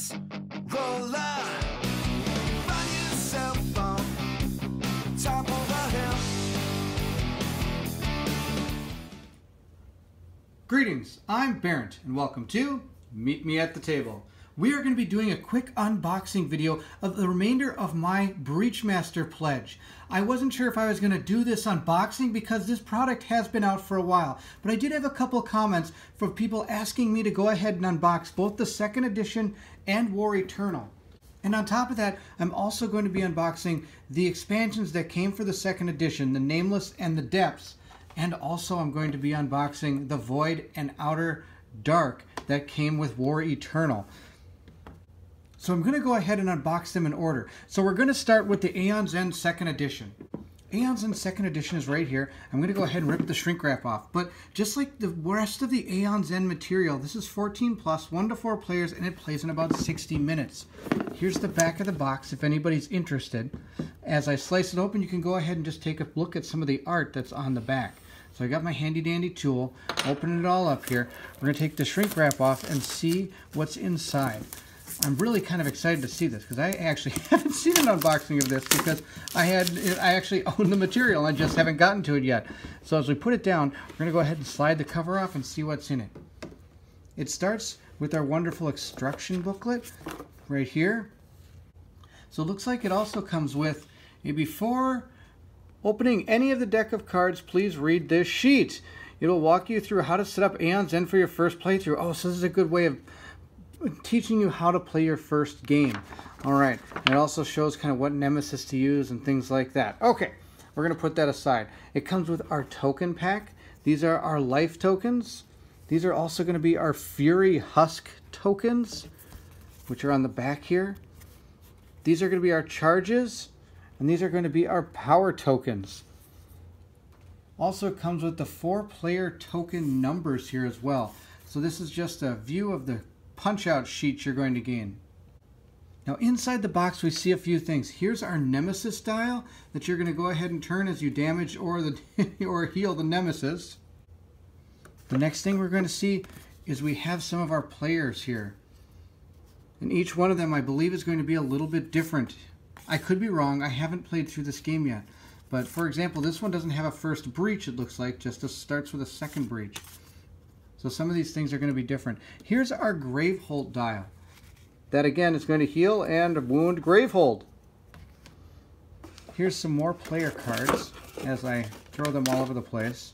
dice roller. Find yourself on top of a hill. Greetings, I'm Barrett, and welcome to Meet Me at the Table. We are going to be doing a quick unboxing video of the remainder of my Breachmaster pledge. I wasn't sure if I was going to do this unboxing because this product has been out for a while, but I did have a couple comments from people asking me to go ahead and unbox both the second edition and War Eternal. And on top of that, I'm also going to be unboxing the expansions that came for the second edition, the Nameless and the Depths, and also I'm going to be unboxing the Void and Outer Dark that came with War Eternal. So I'm going to go ahead and unbox them in order. So we're going to start with the Aeons End second edition. Aeons End second edition is right here. I'm going to go ahead and rip the shrink wrap off. But just like the rest of the Aeons End material, this is 14 plus, 1 to 4 players, and it plays in about 60 minutes. Here's the back of the box if anybody's interested. As I slice it open, you can go ahead and just take a look at some of the art that's on the back. So I got my handy dandy tool, opening it all up here. We're going to take the shrink wrap off and see what's inside. I'm really kind of excited to see this because I actually haven't seen an unboxing of this because I actually own the material and I just haven't gotten to it yet. So as we put it down, we're going to go ahead and slide the cover off and see what's in it. It starts with our wonderful instruction booklet right here. So it looks like it also comes with a before opening any of the deck of cards, please read this sheet. It'll walk you through how to set up Aeons End for your first playthrough. Oh, so this is a good way of teaching you how to play your first game. Alright, it also shows kind of what Nemesis to use and things like that. Okay, we're going to put that aside. It comes with our token pack. These are our life tokens. These are also going to be our Fury Husk tokens, which are on the back here. These are going to be our charges, and these are going to be our power tokens. Also, it comes with the 4-player token numbers here as well. So this is just a view of the punch-out sheet you're going to gain. Now inside the box we see a few things. Here's our Nemesis dial that you're going to go ahead and turn as you damage or heal the Nemesis. The next thing we're going to see is we have some of our players here. And each one of them I believe is going to be a little bit different. I could be wrong, I haven't played through this game yet. But for example, this one doesn't have a first breach, it looks like, just starts with a second breach. So some of these things are going to be different. Here's our Gravehold dial. That again is going to heal and wound Gravehold. Here's some more player cards as I throw them all over the place.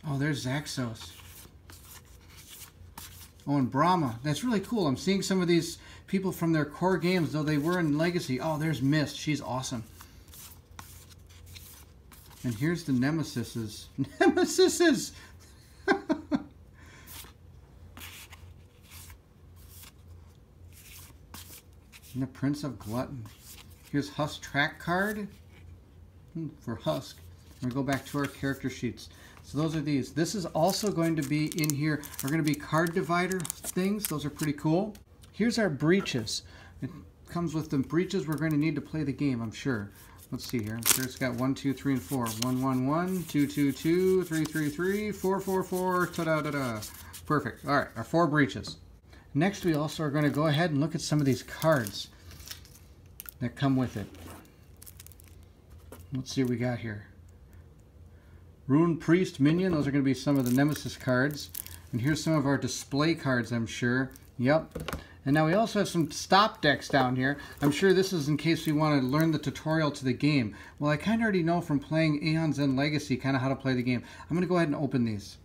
Oh, there's Zaxos. Oh, and Brahma. That's really cool. I'm seeing some of these people from their core games, though they were in Legacy. Oh, there's Mist. She's awesome. And here's the Nemesises. Nemesises! And the Prince of Glutton. Here's Husk track card for Husk. We're going to go back to our character sheets. So those are these. This is also going to be in here. Are going to be card divider things. Those are pretty cool. Here's our breaches. It comes with the breaches we're going to need to play the game, I'm sure. Let's see here. I'm sure it's got 1, 2, 3, and 4. 1, 1, 1, 2, 2, 2, 3, 3, 3, 4, 4, 4, ta-da-da-da. Perfect. All right, our 4 breaches. Next, we also are going to go ahead and look at some of these cards that come with it. Let's see what we got here. Rune Priest Minion. Those are going to be some of the Nemesis cards. And here's some of our display cards, I'm sure. Yep. And now we also have some stop decks down here. I'm sure this is in case we want to learn the tutorial to the game. Well, I kind of already know from playing Aeons End Legacy kind of how to play the game. I'm going to go ahead and open these.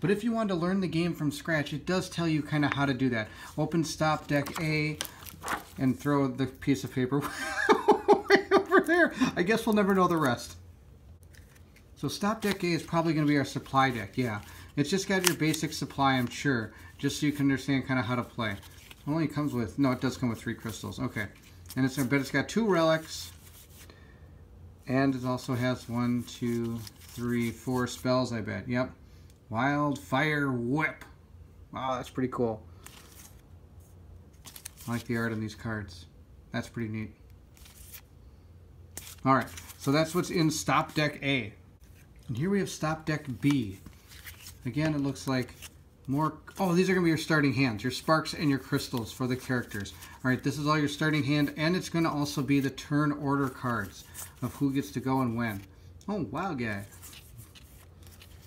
But if you want to learn the game from scratch, it does tell you kind of how to do that. Open stop deck A and throw the piece of paper way over there. I guess we'll never know the rest. So stop deck A is probably going to be our supply deck, yeah. It's just got your basic supply, I'm sure, just so you can understand kind of how to play. It only comes with, no, it does come with 3 crystals. Okay. And I bet it's got 2 relics. And it also has 1, 2, 3, 4 spells, I bet. Yep. Wildfire Whip. Wow, that's pretty cool. I like the art on these cards. That's pretty neat. Alright, so that's what's in Stop Deck A. And here we have Stop Deck B. Again, it looks like More. Oh, these are going to be your starting hands, your sparks and your crystals for the characters. All right, this is all your starting hand, and it's going to also be the turn order cards of who gets to go and when. Oh, wow, guy.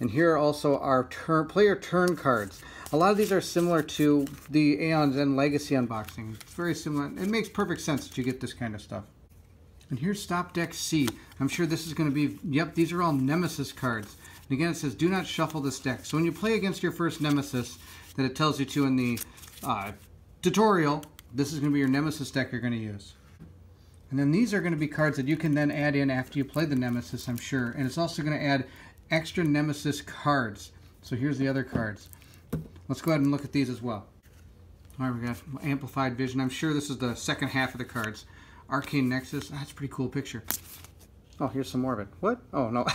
And here are also our player turn cards. A lot of these are similar to the Aeons End Legacy unboxing. It's very similar. It makes perfect sense that you get this kind of stuff. And here's Stop Deck C. I'm sure this is going to be, yep, these are all Nemesis cards. And again, it says, do not shuffle this deck. So when you play against your first Nemesis that it tells you to in the tutorial, this is going to be your Nemesis deck you're going to use. And then these are going to be cards that you can then add in after you play the Nemesis, I'm sure. And it's also going to add extra Nemesis cards. So here's the other cards. Let's go ahead and look at these as well. All right, we got Amplified Vision. I'm sure this is the second half of the cards. Arcane Nexus. That's a pretty cool picture. Oh, here's some more of it. What? Oh, no. I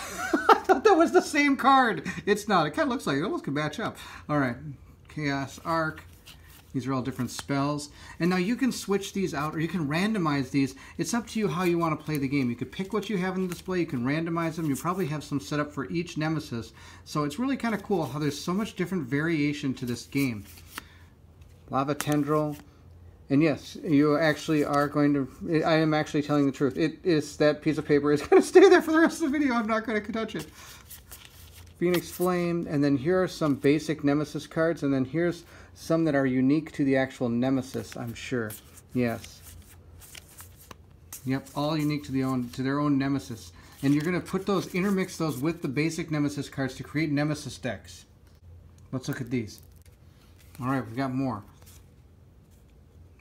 thought that was the same card. It's not. It kind of looks like it. It almost could match up. All right. Chaos Arc. These are all different spells. And now you can switch these out, or you can randomize these. It's up to you how you want to play the game. You could pick what you have in the display. You can randomize them. You probably have some set up for each Nemesis. So it's really kind of cool how there's so much different variation to this game. Lava Tendril. And yes, you actually are going to, I am actually telling the truth. It is, that piece of paper is going to stay there for the rest of the video. I'm not going to touch it. Phoenix Flame, and then here are some basic Nemesis cards, and then here's some that are unique to the actual Nemesis, I'm sure. Yes. Yep, all unique to their own Nemesis. And you're going to put those, intermix those with the basic Nemesis cards to create Nemesis decks. Let's look at these. All right, we've got more.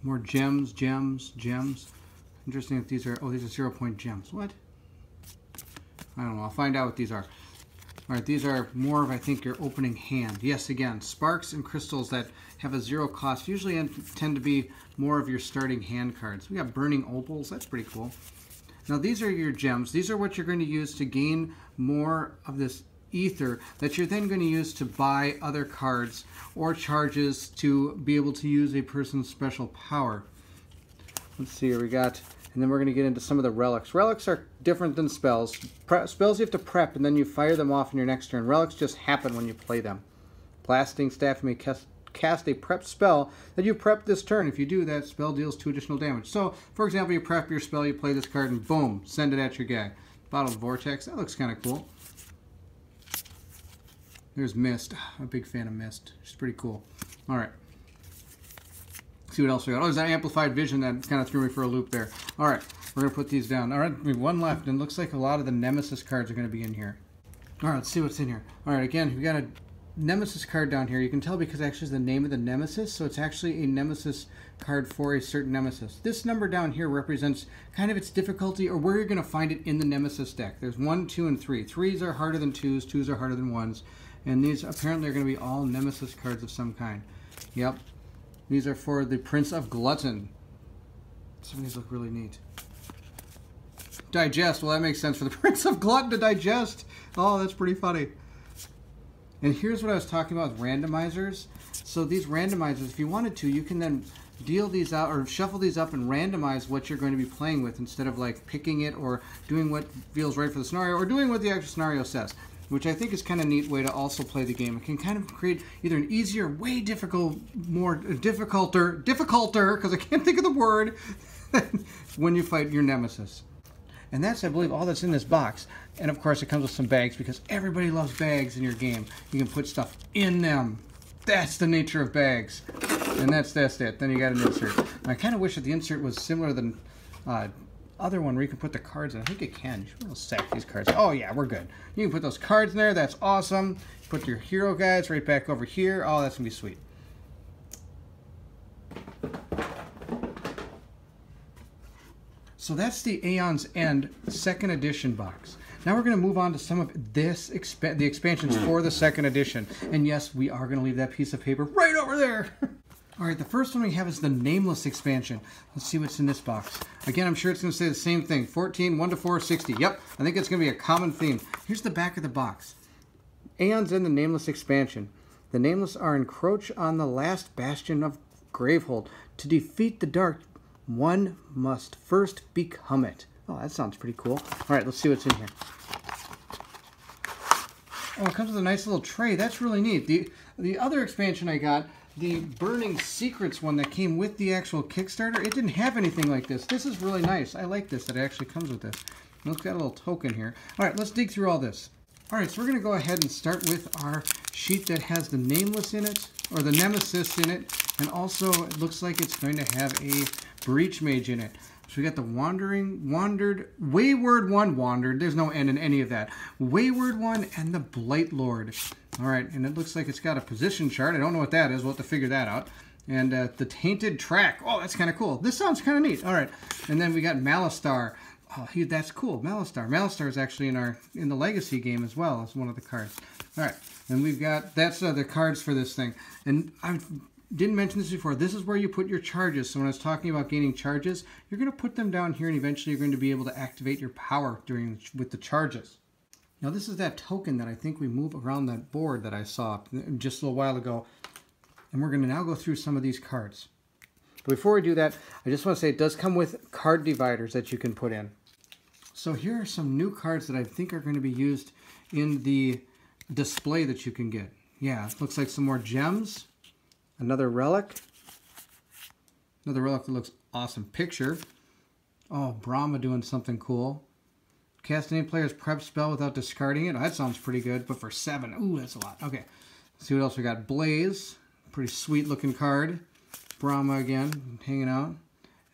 More gems. Interesting if these are, oh, these are 0-point gems. What? I don't know. I'll find out what these are. All right, these are more of, I think, your opening hand. Yes, again, sparks and crystals that have a 0 cost usually tend to be more of your starting hand cards. We got Burning Opals. That's pretty cool. Now, these are your gems. These are what you're going to use to gain more of this ether that you're then going to use to buy other cards or charges to be able to use a person's special power. Let's see here, we got, and then we're going to get into some of the relics. Relics are different than spells. Spells you have to prep and then you fire them off in your next turn. Relics just happen when you play them. Blasting Staff, you may cast a prep spell that you prep this turn. If you do, that spell deals 2 additional damage. So, for example, you prep your spell, you play this card, and boom, send it at your guy. Bottled Vortex, that looks kind of cool. There's Mist. I'm a big fan of Mist. She's pretty cool. All right. Let's see what else we got. Oh, there's that Amplified Vision that kind of threw me for a loop there. All right. We're going to put these down. All right. We have one left, and it looks like a lot of the Nemesis cards are going to be in here. All right. Let's see what's in here. All right. Again, we got a Nemesis card down here. You can tell because actually it's the name of the Nemesis, so it's actually a Nemesis card for a certain Nemesis. This number down here represents kind of its difficulty or where you're going to find it in the Nemesis deck. There's 1, 2, and 3. 3s are harder than 2s. 2s are harder than 1s. And these apparently are going to be all Nemesis cards of some kind. Yep. These are for the Prince of Glutton. Some of these look really neat. Digest. Well, that makes sense for the Prince of Glutton to digest. Oh, that's pretty funny. And here's what I was talking about with randomizers. So these randomizers, if you wanted to, you can then deal these out or shuffle these up and randomize what you're going to be playing with instead of like picking it or doing what feels right for the scenario or doing what the actual scenario says, which I think is kind of a neat way to also play the game. It can kind of create either an easier, way difficult, more difficulter, because I can't think of the word, when you fight your Nemesis. And that's, I believe, all that's in this box. And of course, it comes with some bags because everybody loves bags in your game. You can put stuff in them. That's the nature of bags. And that's it. Then you got an insert. And I kind of wish that the insert was similar than other one where you can put the cards in. I think it can. You should be able to stack these cards. Oh yeah, we're good. You can put those cards in there. That's awesome. Put your hero guys right back over here. Oh, that's going to be sweet. So that's the Aeons End 2nd edition box. Now we're going to move on to some of this, the expansions for the 2nd edition. And yes, we are going to leave that piece of paper right over there. All right, the first one we have is the Nameless expansion. Let's see what's in this box. Again, I'm sure it's going to say the same thing. 14, 1 to 4, 60. Yep, I think it's going to be a common theme. Here's the back of the box. Aeons End the Nameless expansion. The Nameless are encroach on the last bastion of Gravehold. To defeat the dark, one must first become it. Oh, that sounds pretty cool. All right, let's see what's in here. Oh, it comes with a nice little tray. That's really neat. The other expansion I got, the Burning Secrets one that came with the actual Kickstarter, it didn't have anything like this. This is really nice. I like this, that it actually comes with this. It's got a little token here. All right, let's dig through all this. All right, so we're going to go ahead and start with our sheet that has the Nameless in it, or the Nemesis in it, and also it looks like it's going to have a Breach Mage in it. So we got the Wayward One, Wandered, there's no N in any of that. Wayward One and the Blight Lord. All right, and it looks like it's got a position chart. I don't know what that is. We'll have to figure that out. And the Tainted Track. Oh, that's kind of cool. This sounds kind of neat. All right, and then we got Malistar. Oh, that's cool. Malistar. Malistar is actually in the Legacy game as well as one of the cards. All right, and we've got, that's the cards for this thing. And I didn't mention this before. This is where you put your charges. So when I was talking about gaining charges, you're going to put them down here, and eventually you're going to be able to activate your power with the charges. Now this is that token that I think we move around that board that I saw just a little while ago. And we're going to now go through some of these cards. But before we do that, I just want to say it does come with card dividers that you can put in. So here are some new cards that I think are going to be used in the display that you can get. Yeah, it looks like some more gems. Another relic. Another relic that looks awesome. Picture. Oh, Brahma doing something cool. Cast any player's prep spell without discarding it. Oh, that sounds pretty good, but for 7. Ooh, that's a lot. Okay, let's see what else we got. Blaze. Pretty sweet looking card. Brahma again, hanging out.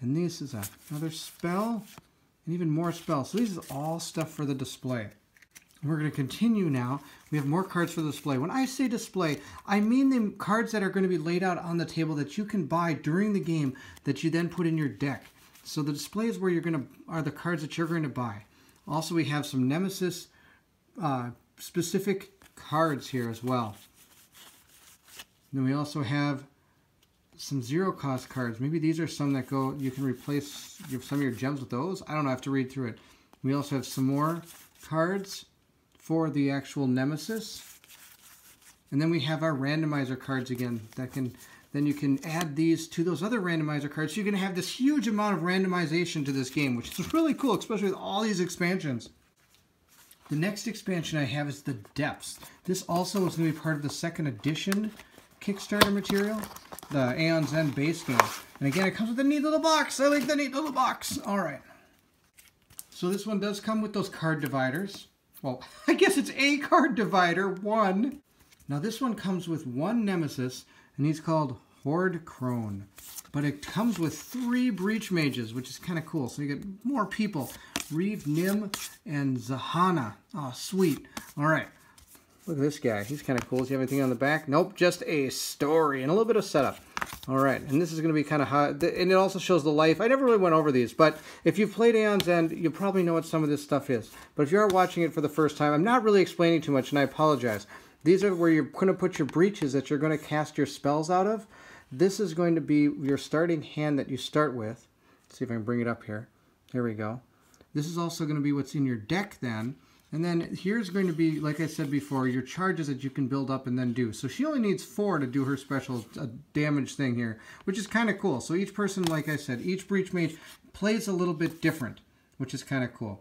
And this is another spell. And even more spells. So these are all stuff for the display. We're going to continue now. We have more cards for the display. When I say display, I mean the cards that are going to be laid out on the table that you can buy during the game that you then put in your deck. So the display is where are the cards that you're going to buy. Also, we have some Nemesis specific cards here as well. And then we also have some zero cost cards. Maybe these are some that you can replace some of your gems with those. I don't know, I have to read through it. We also have some more cards for the actual Nemesis. And then we have our randomizer cards again then you can add these to those other randomizer cards. So you're going to have this huge amount of randomization to this game, which is really cool, especially with all these expansions. The next expansion I have is the Depths. This also is going to be part of the 2nd edition Kickstarter material, the Aeons End base game. And again, it comes with a neat little box. I like the neat little box. All right. So this one does come with those card dividers. Well, I guess it's a card divider, 1. Now this one comes with 1 Nemesis, and he's called Horde Crone. But it comes with 3 Breach Mages, which is kind of cool. So you get more people. Reeve, Nim, and Zahana. Oh, sweet. All right. Look at this guy. He's kind of cool. Does he have anything on the back? Nope, just a story and a little bit of setup. All right, and this is going to be kind of hot. And it also shows the life. I never really went over these, but if you've played Aeons End, you probably know what some of this stuff is. But if you are watching it for the first time, I'm not really explaining too much, and I apologize. These are where you're going to put your breaches that you're going to cast your spells out of. This is going to be your starting hand that you start with. Let's see if I can bring it up here. There we go. This is also going to be what's in your deck then. And then here's going to be, like I said before, your charges that you can build up and then do. So she only needs 4 to do her special damage thing here, which is kind of cool. So each person, like I said, each Breach Mage plays a little bit different, which is kind of cool.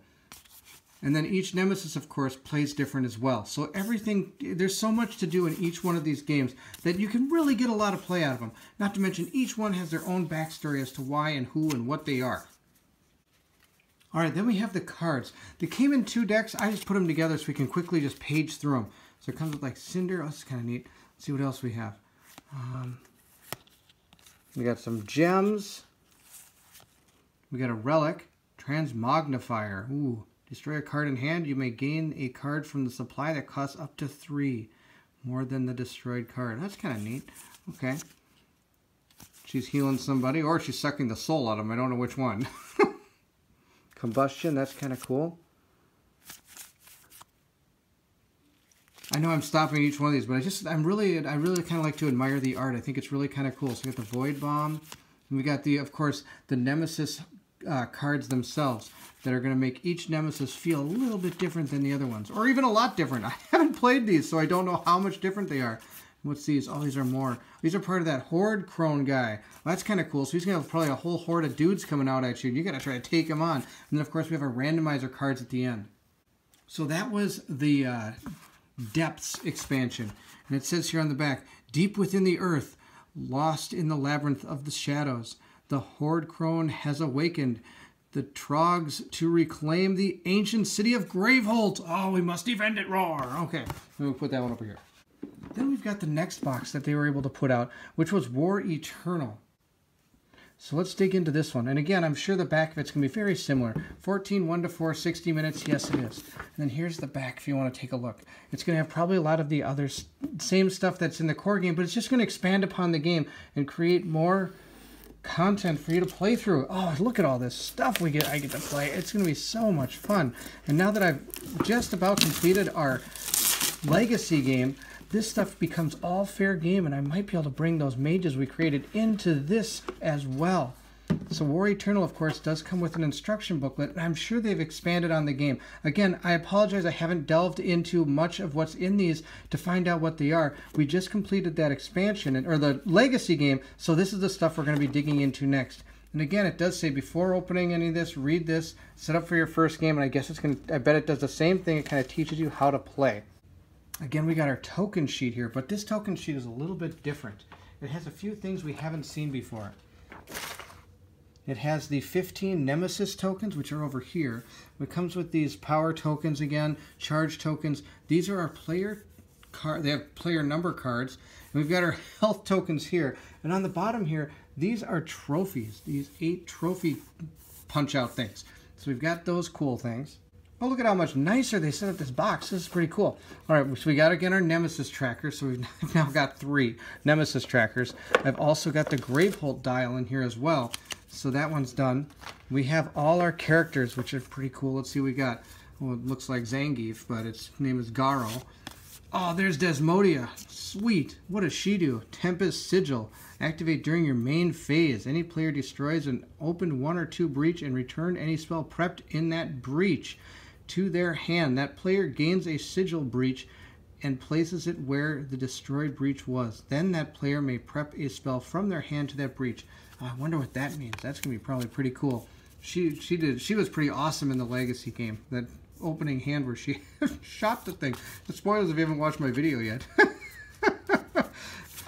And then each Nemesis, of course, plays different as well. So everything, there's so much to do in each one of these games that you can really get a lot of play out of them. Not to mention each one has their own backstory as to why and who and what they are. All right, then we have the cards. They came in 2 decks. I just put them together so we can quickly just page through them. So it comes with like Cinder. Oh, this is kind of neat. Let's see what else we have. We got some gems. We got a relic. Transmognifier. Ooh. Destroy a card in hand. You may gain a card from the supply that costs up to 3. More than the destroyed card. That's kind of neat. Okay. She's healing somebody. Or she's sucking the soul out of them. I don't know which one. Combustion, that's kind of cool. I know I'm stopping each one of these, but I really kind of like to admire the art. I think it's really kind of cool. So we got the Void Bomb, and we got of course, the Nemesis cards themselves that are going to make each Nemesis feel a little bit different than the other ones, or even a lot different. I haven't played these, so I don't know how much different they are. What's these? Oh, these are more. These are part of that Horde Crone guy. Well, that's kind of cool. So he's going to have probably a whole horde of dudes coming out at you. And you got to try to take him on. And then, of course, we have our randomizer cards at the end. So that was the Depths expansion. And it says here on the back, deep within the earth, lost in the labyrinth of the shadows, the Horde Crone has awakened the Trogs to reclaim the ancient city of Graveholt. Oh, we must defend it, roar. Okay, we'll put that one over here. Then we've got the next box that they were able to put out, which was War Eternal. So let's dig into this one. And again, I'm sure the back of it's going to be very similar. 14, 1 to 4, 60 minutes. Yes, it is. And then here's the back if you want to take a look. It's going to have probably a lot of the other same stuff that's in the core game, but it's just going to expand upon the game and create more content for you to play through. Oh, look at all this stuff I get to play. It's going to be so much fun. And now that I've just about completed our legacy game, this stuff becomes all fair game, and I might be able to bring those mages we created into this as well. So War Eternal, of course, does come with an instruction booklet, and I'm sure they've expanded on the game. Again, I apologize I haven't delved into much of what's in these to find out what they are. We just completed that expansion, or the legacy game, so this is the stuff we're going to be digging into next. And again, it does say before opening any of this, read this, set up for your first game, and I guess it's going to, I bet it does the same thing. It kind of teaches you how to play. Again, we got our token sheet here, but this token sheet is a little bit different. It has a few things we haven't seen before. It has the 15 Nemesis tokens, which are over here. It comes with these power tokens again, charge tokens. These are our player card. They have player number cards. And we've got our health tokens here. And on the bottom here, these are trophies. These 8 trophy punch-out things. So we've got those cool things. Oh, look at how much nicer they set up this box. This is pretty cool. All right, so we got, again, our Nemesis tracker. So we've now got 3 Nemesis trackers. I've also got the Graveholt dial in here as well. So that one's done. We have all our characters, which are pretty cool. Let's see what we got. Well, it looks like Zangief, but its name is Garo. Oh, there's Desmodia. Sweet. What does she do? Tempest Sigil. Activate during your main phase. Any player destroys an opened 1 or 2 breach and return any spell prepped in that breach to their hand. That player gains a sigil breach and places it where the destroyed breach was. Then that player may prep a spell from their hand to that breach. I wonder what that means. That's going to be probably pretty cool. She was pretty awesome in the Legacy game. That opening hand where she shot the thing. The spoilers if you haven't watched my video yet.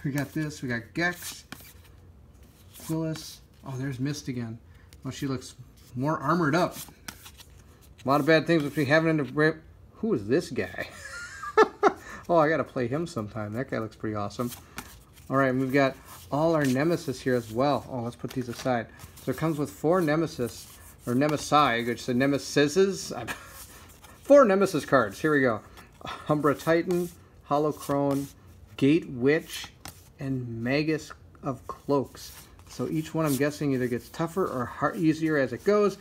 We got this. We got Gex. Quillis. Oh, there's Mist again. Oh, she looks more armored up. A lot of bad things which we haven't into... Who is this guy? Oh, I got to play him sometime. That guy looks pretty awesome. All right, we've got all our Nemesis here as well. Oh, let's put these aside. So it comes with 4 Nemesis, or Nemesi, which is Nemesises. 4 Nemesis cards. Here we go. Umbra Titan, Hollow Crone, Gate Witch, and Magus of Cloaks. So each one, I'm guessing, either gets tougher or easier as it goes.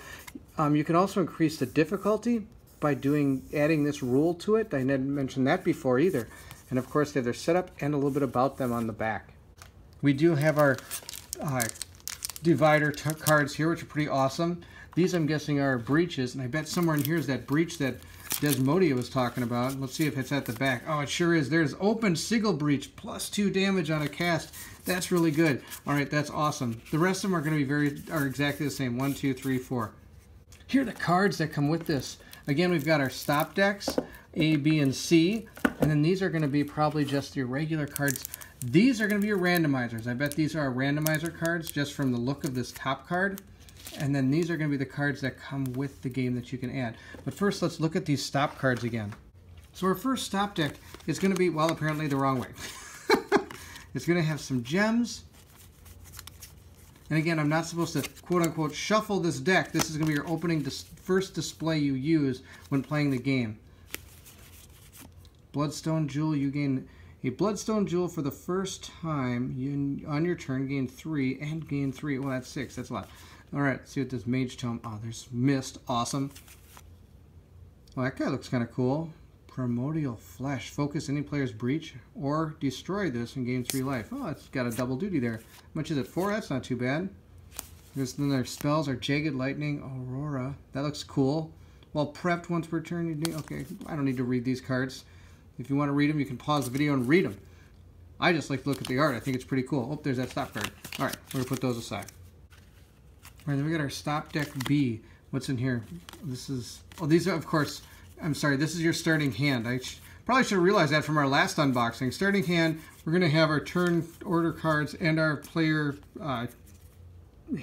You can also increase the difficulty by adding this rule to it. I didn't mention that before either. And of course, they have their setup and a little bit about them on the back. We do have our divider cards here, which are pretty awesome. These, I'm guessing, are breaches, and I bet somewhere in here is that breach that Desmodia was talking about. Let's see if it's at the back. Oh, it sure is. There's open sigil breach, +2 damage on a cast. That's really good. All right, that's awesome. The rest of them are going to be exactly the same. 1, 2, 3, 4. Here are the cards that come with this. Again, we've got our stop decks, A, B, and C, and then these are going to be probably just your regular cards. These are going to be your randomizers. I bet these are our randomizer cards just from the look of this top card. And then these are going to be the cards that come with the game that you can add. But first, let's look at these stop cards again. So our first stop deck is going to be, well, apparently the wrong way. It's going to have some gems. And again, I'm not supposed to, quote-unquote, shuffle this deck. This is going to be your opening first display you use when playing the game. Bloodstone Jewel, you gain a Bloodstone Jewel for the first time. On your turn, gain 3 and gain 3. Well, that's 6. That's a lot. All right, let's see what this Mage Tome... Oh, there's Mist. Awesome. Well, that guy looks kind of cool. Primordial Flesh. Focus any player's breach or destroy this and gain 3 life. Oh, it's got a double duty there. How much is it? 4? That's not too bad. Then their spells are Jagged Lightning, Aurora. That looks cool. Well, prepped once per turn. Okay, I don't need to read these cards. If you want to read them, you can pause the video and read them. I just like to look at the art. I think it's pretty cool. Oh, there's that stop card. All right, we're going to put those aside. All right, then we got our stop deck B. What's in here? This is... Oh, these are, of course... I'm sorry, this is your starting hand. I Probably should have realized that from our last unboxing. Starting hand, we're going to have our turn order cards and our player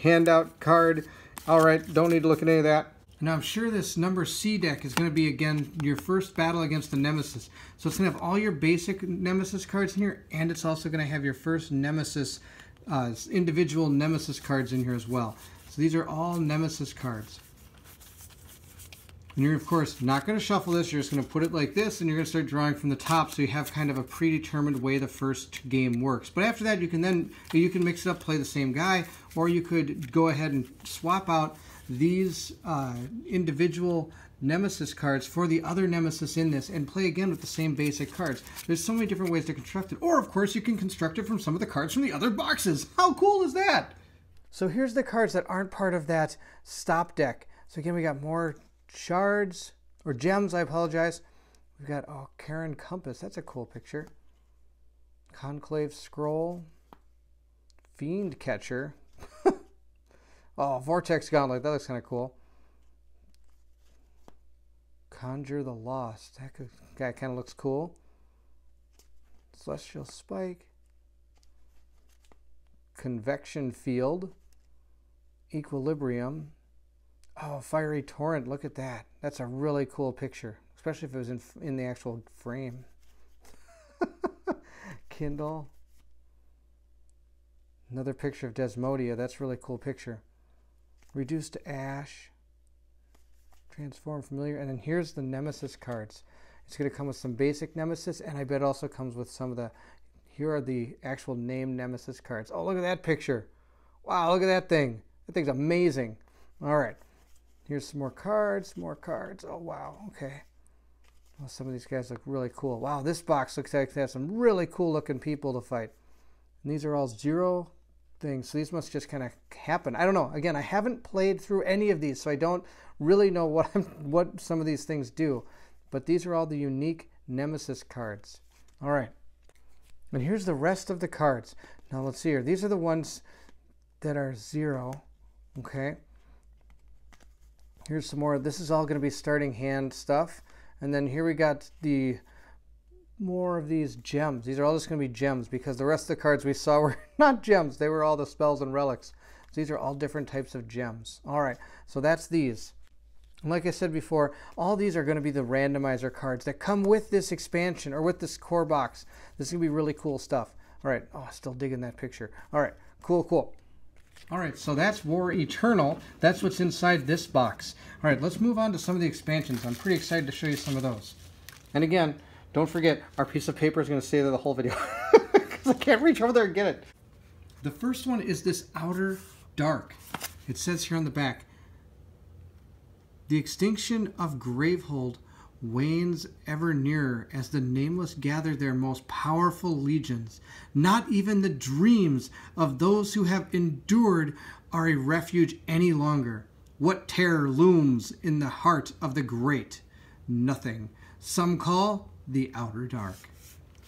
handout card. Alright, don't need to look at any of that. Now I'm sure this number C deck is going to be, again, your first battle against the Nemesis. So it's going to have all your basic Nemesis cards in here, and it's also going to have your first Nemesis, individual Nemesis cards in here as well. So these are all Nemesis cards. And you're, of course, not going to shuffle this. You're just going to put it like this, and you're going to start drawing from the top, so you have kind of a predetermined way the first game works. But after that, you can mix it up, play the same guy, or you could go ahead and swap out these individual Nemesis cards for the other Nemesis in this and play again with the same basic cards. There's so many different ways to construct it. Or, of course, you can construct it from some of the cards from the other boxes. How cool is that? So here's the cards that aren't part of that stop deck. So again, we got more shards, or gems, I apologize. We've got, oh, Karen Compass. That's a cool picture. Conclave Scroll. Fiend Catcher. Oh, Vortex Gauntlet. That looks kind of cool. Conjure the Lost. That guy kind of looks cool. Celestial Spike. Convection Field. Equilibrium. Oh, Fiery Torrent. Look at that. That's a really cool picture, especially if it was in the actual frame. Kindle. Another picture of Desmodia. That's a really cool picture. Reduce to Ash. Transform Familiar. And then here's the Nemesis cards. It's going to come with some basic Nemesis, and I bet it also comes with some of the... Here are the actual named Nemesis cards. Oh, look at that picture. Wow, look at that thing. That thing's amazing. All right. Here's some more cards. More cards. Oh, wow. Okay. Well, some of these guys look really cool. Wow, this box looks like it has some really cool looking people to fight. And these are all 0 things, so these must just kind of happen. I don't know. Again, I haven't played through any of these, so I don't really know what some of these things do. But these are all the unique Nemesis cards. All right. And here's the rest of the cards. Now let's see here. These are the ones that are 0. Okay. Here's some more. This is all going to be starting hand stuff. And then here we got the more of these gems. These are all just going to be gems because the rest of the cards we saw were not gems. They were all the spells and relics. So these are all different types of gems. All right, so that's these. And like I said before, all these are going to be the randomizer cards that come with this expansion or with this core box. This is going to be really cool stuff. All right, oh, still digging that picture. All right, cool, cool. All right, so that's War Eternal. That's what's inside this box. All right, let's move on to some of the expansions. I'm pretty excited to show you some of those. And again, don't forget, our piece of paper is going to stay there the whole video because I can't reach over there and get it. The first one is this Outer Dark. It says here on the back, the extinction of Gravehold wanes ever nearer as the Nameless gather their most powerful legions. Not even the dreams of those who have endured are a refuge any longer. What terror looms in the heart of the great? Nothing. Some call the Outer Dark.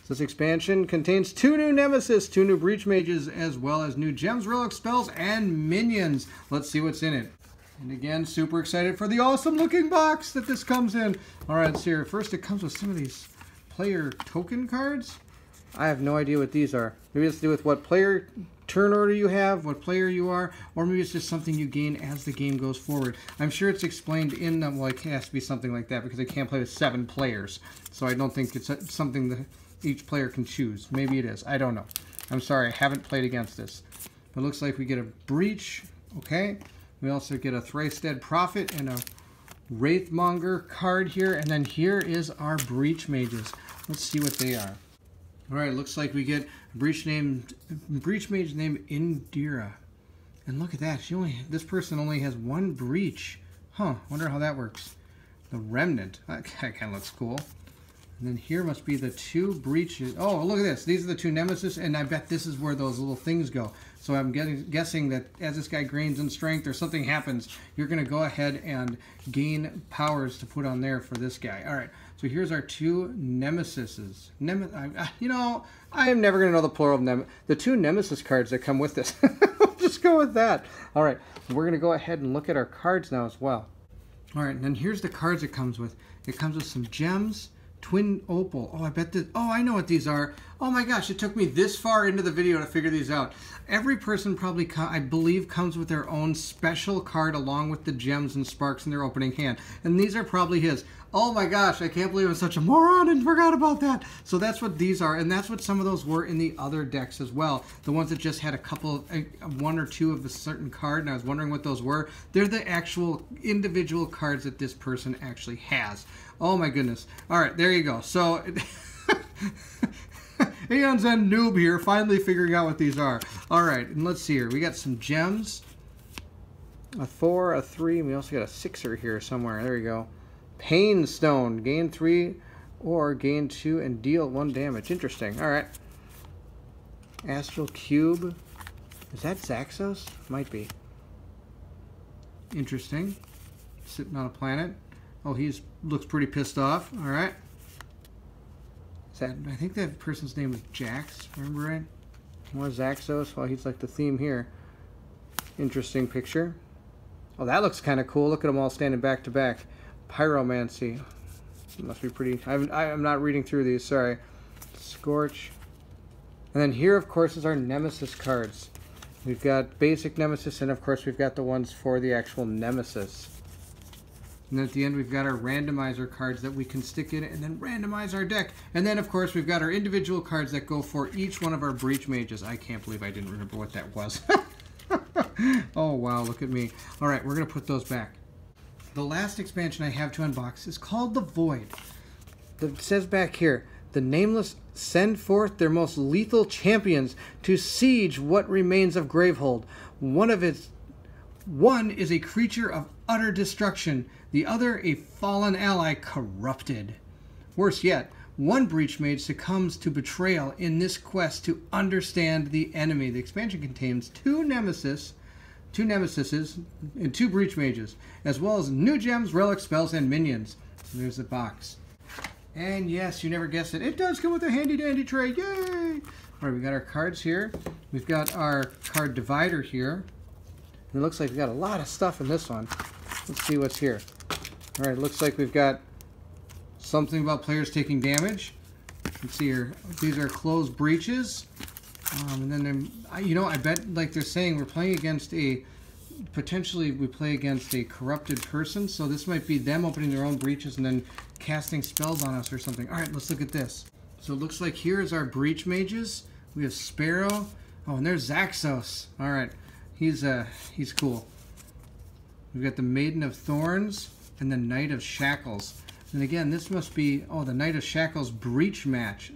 This expansion contains 2 new Nemesis, 2 new Breach Mages, as well as new Gems, Relics, Spells, and Minions. Let's see what's in it. And again, super excited for the awesome looking box that this comes in. All right, let's see here. First, it comes with some of these player token cards. I have no idea what these are. Maybe it's to do with what player turn order you have, what player you are, or maybe it's just something you gain as the game goes forward. I'm sure it's explained in them. Well, it has to be something like that because I can't play with 7 players. So I don't think it's something that each player can choose. Maybe it is. I don't know. I'm sorry. I haven't played against this. But it looks like we get a Breach. Okay. We also get a Thrice Dead Prophet and a Wraithmonger card here. And then here is our Breach Mages. Let's see what they are. Alright, looks like we get a Breach Mage named Indira. And look at that. This person only has 1 Breach. Huh, wonder how that works. The Remnant. That kind of looks cool. And then here must be the 2 Breaches. Oh, look at this. These are the 2 Nemesis, and I bet this is where those little things go. So I'm guessing that as this guy gains in strength or something happens, you're going to go ahead and gain powers to put on there for this guy. All right, so here's our 2 Nemesises. You know, I am never going to know the plural of the 2 Nemesis cards that come with this. Just go with that. All right, we're going to go ahead and look at our cards now as well. All right, and then here's the cards it comes with. It comes with some gems, Twin Opal. Oh, I bet that. Oh, I know what these are. Oh my gosh, it took me this far into the video to figure these out. Every person probably, I believe, comes with their own special card along with the gems and sparks in their opening hand. And these are probably his. Oh my gosh, I can't believe I'm such a moron and forgot about that. So that's what these are, and that's what some of those were in the other decks as well. The ones that just had a couple, one or two of a certain card, and I was wondering what those were. They're the actual individual cards that this person actually has. Oh my goodness. All right, there you go. So, Aeons End Noob here, finally figuring out what these are. All right, and let's see here. We got some gems. A 4, a 3, and we also got a 6er here somewhere. There you go. Pain Stone. Gain 3 or gain 2 and deal 1 damage. Interesting. All right. Astral Cube. Is that Zaxos? Might be. Interesting. Sitting on a planet. Oh, looks pretty pissed off. All right. I think that person's name was Jax. Remember right? More Zaxos. Well, he's like the theme here. Interesting picture. Oh, that looks kind of cool. Look at them all standing back to back. Pyromancy. Must be pretty. I'm not reading through these. Sorry. Scorch. And then here, of course, is our Nemesis cards. We've got basic Nemesis, and of course, we've got the ones for the actual Nemesis. And then at the end, we've got our randomizer cards that we can stick in and then randomize our deck. And then, of course, we've got our individual cards that go for each one of our Breach Mages. I can't believe I didn't remember what that was. Oh, wow, look at me. All right, we're going to put those back. The last expansion I have to unbox is called the Void. It says back here, the Nameless send forth their most lethal champions to siege what remains of Gravehold. One is a creature of utter destruction, the other a fallen ally corrupted. Worse yet, one Breach Mage succumbs to betrayal in this quest to understand the enemy. The expansion contains two Nemesises, and 2 Breach Mages, as well as new gems, relics, spells, and minions. So there's the box. And yes, you never guessed it, it does come with a handy-dandy tray. Yay! All right, we got our cards here. We've got our card divider here. And it looks like we've got a lot of stuff in this one. Let's see what's here. All right, it looks like we've got something about players taking damage. Let's see here. These are closed breaches. And then, I bet, like they're saying, we're playing against potentially we play against a corrupted person. So this might be them opening their own breaches and then casting spells on us or something. All right, let's look at this. So it looks like here is our Breach Mages. We have Sparrow. Oh, and there's Zaxos. All right, he's cool. We've got the Maiden of Thorns and the Knight of Shackles. And again, this must be, the Knight of Shackles Breach Mat.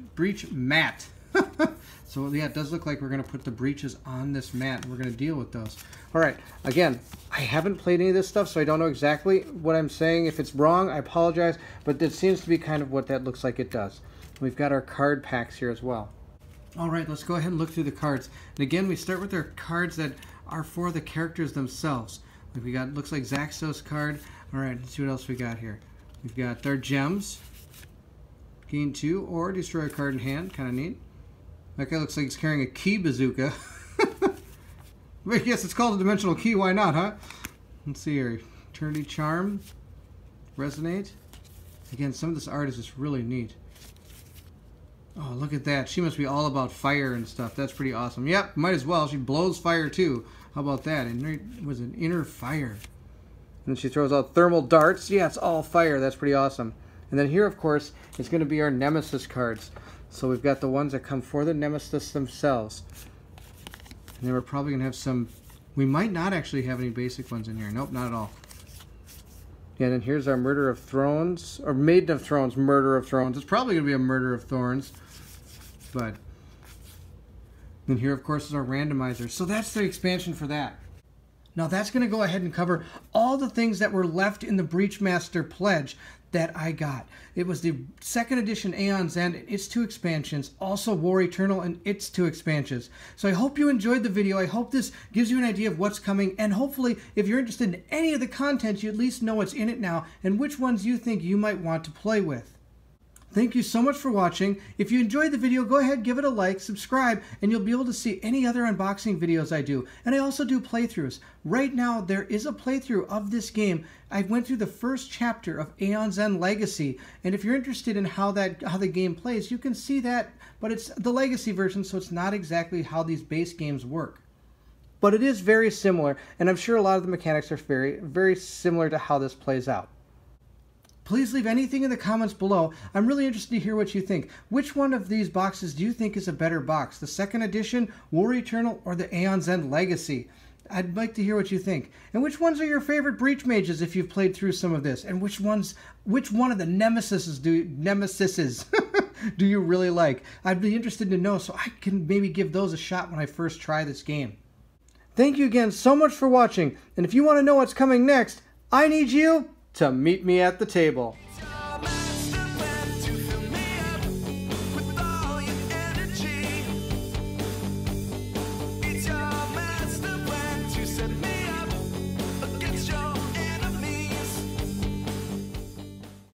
So yeah, it does look like we're going to put the breaches on this mat, and we're going to deal with those. All right, again, I haven't played any of this stuff, so I don't know exactly what I'm saying. If it's wrong, I apologize, but it seems to be kind of what that looks like it does. We've got our card packs here as well. All right, let's go ahead and look through the cards. And again, we start with our cards that are for the characters themselves. Like we got, looks like Zaxos card. All right, let's see what else we got here. We've got our gems. Gain 2 or destroy a card in hand, kind of neat. That guy looks like he's carrying a key bazooka. I guess it's called a dimensional key, why not, huh? Let's see here. Eternity Charm. Resonate. Again, some of this art is just really neat. Oh, look at that. She must be all about fire and stuff. That's pretty awesome. Yep, might as well. She blows fire too. How about that? And it was an inner fire. And she throws out thermal darts. Yeah, it's all fire. That's pretty awesome. And then here, of course, is going to be our Nemesis cards. So we've got the ones that come for the Nemesis themselves. And then we're probably going to have some... We might not actually have any basic ones in here. Nope, not at all. Yeah, and then here's our Murder of Thrones. Or Maiden of Thrones, Murder of Thrones. It's probably going to be a Murder of Thorns. But... Then here, of course, is our randomizer. So that's the expansion for that. Now that's going to go ahead and cover all the things that were left in the Breachmaster Pledge that I got. It was the 2nd edition Aeons End and its 2 expansions, also War Eternal and its 2 expansions. So I hope you enjoyed the video. I hope this gives you an idea of what's coming, and hopefully if you're interested in any of the content, you at least know what's in it now and which ones you think you might want to play with. Thank you so much for watching. If you enjoyed the video, go ahead, give it a like, subscribe, and you'll be able to see any other unboxing videos I do. And I also do playthroughs. Right now, there is a playthrough of this game. I went through the first chapter of Aeons End Legacy, and if you're interested in how the game plays, you can see that, but it's the Legacy version, so it's not exactly how these base games work. But it is very similar, and I'm sure a lot of the mechanics are very, very similar to how this plays out. Please leave anything in the comments below. I'm really interested to hear what you think. Which one of these boxes do you think is a better box? The second edition, War Eternal, or the Aeons End Legacy? I'd like to hear what you think. And which ones are your favorite Breach mages if you've played through some of this? And which one of the Nemesises do you really like? I'd be interested to know so I can maybe give those a shot when I first try this game. Thank you again so much for watching. And if you want to know what's coming next, I need you to meet me at the table.